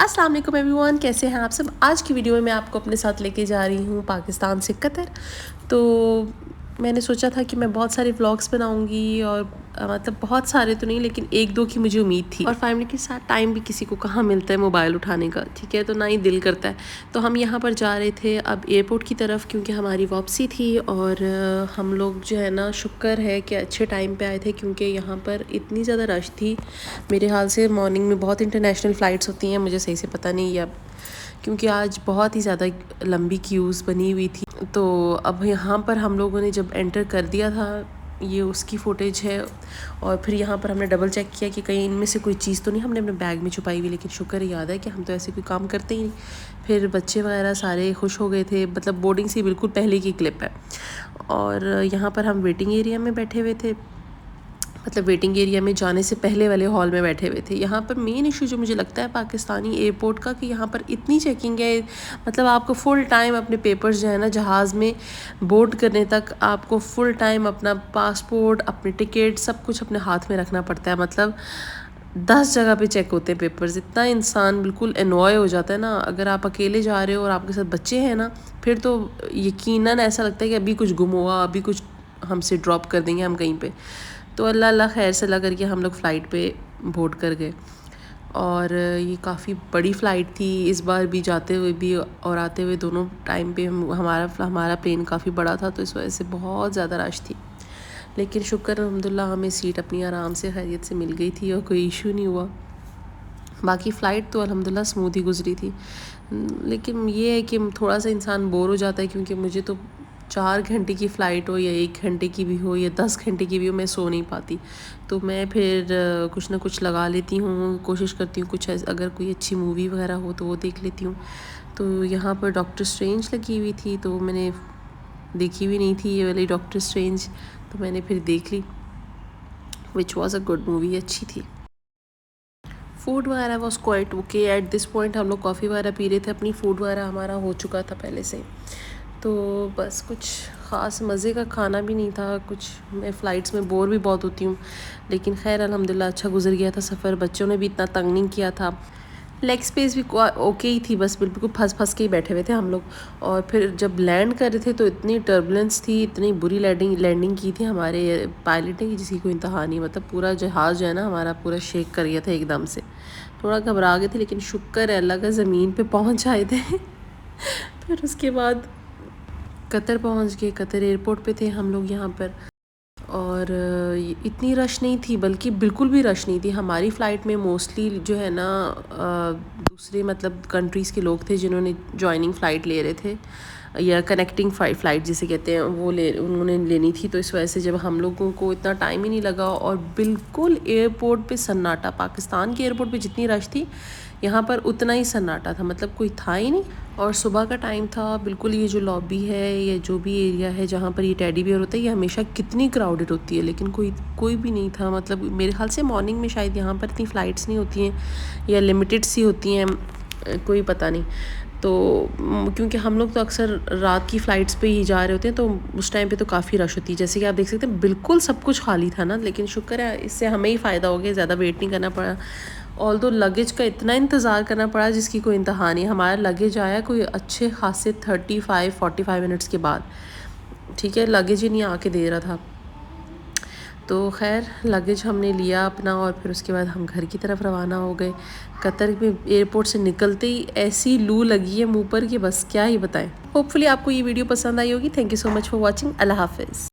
अस्सलाम वालेकुम एवरीवन, कैसे हैं आप सब। आज की वीडियो में मैं आपको अपने साथ लेके जा रही हूँ पाकिस्तान से कतर। तो मैंने सोचा था कि मैं बहुत सारे व्लॉग्स बनाऊंगी और मतलब बहुत सारे तो नहीं लेकिन एक दो की मुझे उम्मीद थी। और फैमिली के साथ टाइम भी किसी को कहाँ मिलता है मोबाइल उठाने का, ठीक है, तो ना ही दिल करता है। तो हम यहाँ पर जा रहे थे अब एयरपोर्ट की तरफ, क्योंकि हमारी वापसी थी। और हम लोग जो है ना, शुक्र है कि अच्छे टाइम पे आए थे, क्योंकि यहाँ पर इतनी ज़्यादा रश थी। मेरे हाल से मॉर्निंग में बहुत इंटरनेशनल फ़्लाइट्स होती हैं, मुझे सही से पता नहीं है अब, क्योंकि आज बहुत ही ज़्यादा लंबी क्यूज़ बनी हुई थी। तो अब यहाँ पर हम लोगों ने जब एंटर कर दिया था, ये उसकी फ़ुटेज है। और फिर यहाँ पर हमने डबल चेक किया कि कहीं इनमें से कोई चीज़ तो नहीं हमने अपने बैग में छुपाई हुई, लेकिन शुक्र याद है कि हम तो ऐसे कोई काम करते ही नहीं। फिर बच्चे वगैरह सारे खुश हो गए थे, मतलब बोर्डिंग से बिल्कुल पहले की क्लिप है। और यहाँ पर हम वेटिंग एरिया में बैठे हुए थे, मतलब वेटिंग एरिया में जाने से पहले वाले हॉल में बैठे हुए थे। यहाँ पर मेन इशू जो मुझे लगता है पाकिस्तानी एयरपोर्ट का, कि यहाँ पर इतनी चेकिंग है, मतलब आपको फुल टाइम अपने पेपर्स जो है ना, जहाज़ में बोर्ड करने तक आपको फुल टाइम अपना पासपोर्ट, अपने टिकट, सब कुछ अपने हाथ में रखना पड़ता है। मतलब 10 जगह पे चेक होते हैं पेपर्स। इतना इंसान बिल्कुल एनॉय हो जाता है ना। अगर आप अकेले जा रहे हो और आपके साथ बच्चे हैं ना, फिर तो यकीनन ऐसा लगता है कि अभी कुछ गुम हुआ, अभी कुछ हमसे ड्रॉप कर देंगे हम कहीं पे। तो अल्लाह खैर से लगा करके हम लोग फ़्लाइट पे बोर्ड कर गए। और ये काफ़ी बड़ी फ़्लाइट थी इस बार भी, जाते हुए भी और आते हुए दोनों टाइम पे हमारा प्लेन काफ़ी बड़ा था, तो इस वजह से बहुत ज़्यादा रश थी। लेकिन शुक्र अल्हम्दुलिल्लाह हमें सीट अपनी आराम से खैरियत से मिल गई थी और कोई इशू नहीं हुआ। बाकी फ़्लाइट तो अल्हम्दुलिल्लाह स्मूथ ही गुजरी थी। लेकिन ये है कि थोड़ा सा इंसान बोर हो जाता है, क्योंकि मुझे तो 4 घंटे की फ़्लाइट हो या 1 घंटे की भी हो या 10 घंटे की भी हो, मैं सो नहीं पाती। तो मैं फिर कुछ ना कुछ लगा लेती हूँ, कोशिश करती हूँ कुछ अगर कोई अच्छी मूवी वगैरह हो तो वो देख लेती हूँ। तो यहाँ पर डॉक्टर स्ट्रेंज लगी हुई थी, तो मैंने देखी भी नहीं थी ये वाली डॉक्टर स्ट्रेंज, तो मैंने फिर देख ली, which was a good movie, अच्छी थी। फूड वगैरह was quite okay at this point. हम लोग कॉफ़ी वगैरह पी रहे थे, अपनी फ़ूड वगैरह हमारा हो चुका था पहले से। तो बस कुछ ख़ास मज़े का खाना भी नहीं था कुछ। मैं फ़्लाइट्स में बोर भी बहुत होती हूँ, लेकिन खैर अल्हम्दुलिल्लाह अच्छा गुजर गया था सफ़र। बच्चों ने भी इतना तंग नहीं किया था। लेग स्पेस भी ओके ही थी, बस बिल्कुल फंस के ही बैठे हुए थे हम लोग। और फिर जब लैंड कर रहे थे तो इतनी टर्बुलेंस थी, इतनी बुरी लैंडिंग की थी हमारे पायलट ने कि जिसकी कोई इंतहा नहीं। मतलब पूरा जहाज़ जो है ना हमारा पूरा शेक कर गया था एकदम से। थोड़ा घबरा गए थे, लेकिन शुक्र है अल्लाह का ज़मीन पे पहुंच आए थे। फिर उसके बाद कतर पहुंच गए, कतर एयरपोर्ट पे थे हम लोग यहाँ पर। और इतनी रश नहीं थी, बल्कि बिल्कुल भी रश नहीं थी। हमारी फ़्लाइट में मोस्टली जो है ना दूसरे मतलब कंट्रीज़ के लोग थे जिन्होंने जॉइनिंग फ़्लाइट ले रहे थे, या कनेक्टिंग फ़्लाइट जिसे कहते हैं, वो उन्होंने लेनी थी। तो इस वजह से जब हम लोगों को इतना टाइम ही नहीं लगा, और बिल्कुल एयरपोर्ट पे सन्नाटा। पाकिस्तान के एयरपोर्ट पे जितनी रश थी, यहाँ पर उतना ही सन्नाटा था, मतलब कोई था ही नहीं। और सुबह का टाइम था बिल्कुल। ये जो लॉबी है या जो भी एरिया है जहाँ पर ये टेडी बियर होता है, ये हमेशा कितनी क्राउडेड होती है, लेकिन कोई भी नहीं था। मतलब मेरे ख्याल से मॉर्निंग में शायद यहाँ पर इतनी फ़्लाइट्स नहीं होती हैं, या लिमिटेड सी होती हैं, कोई पता नहीं। तो क्योंकि हम लोग तो अक्सर रात की फ़्लाइट्स पे ही जा रहे होते हैं, तो उस टाइम पे तो काफ़ी रश होती है। जैसे कि आप देख सकते हैं बिल्कुल सब कुछ खाली था ना, लेकिन शुक्र है इससे हमें ही फ़ायदा हो गया, ज़्यादा वेट नहीं करना पड़ा। ऑल्दो लगेज का इतना इंतज़ार करना पड़ा जिसकी कोई इंतहा नहीं। हमारा लगेज आया कोई अच्छे खासे 35-45 मिनट्स के बाद, ठीक है, लगेज ही नहीं आके दे रहा था। तो खैर लगेज हमने लिया अपना, और फिर उसके बाद हम घर की तरफ रवाना हो गए। कतर में एयरपोर्ट से निकलते ही ऐसी लू लगी है मुँह पर कि बस क्या ही बताएं। होपफुली आपको ये वीडियो पसंद आई होगी। Thank you so much for watching. Allah हाफिज़।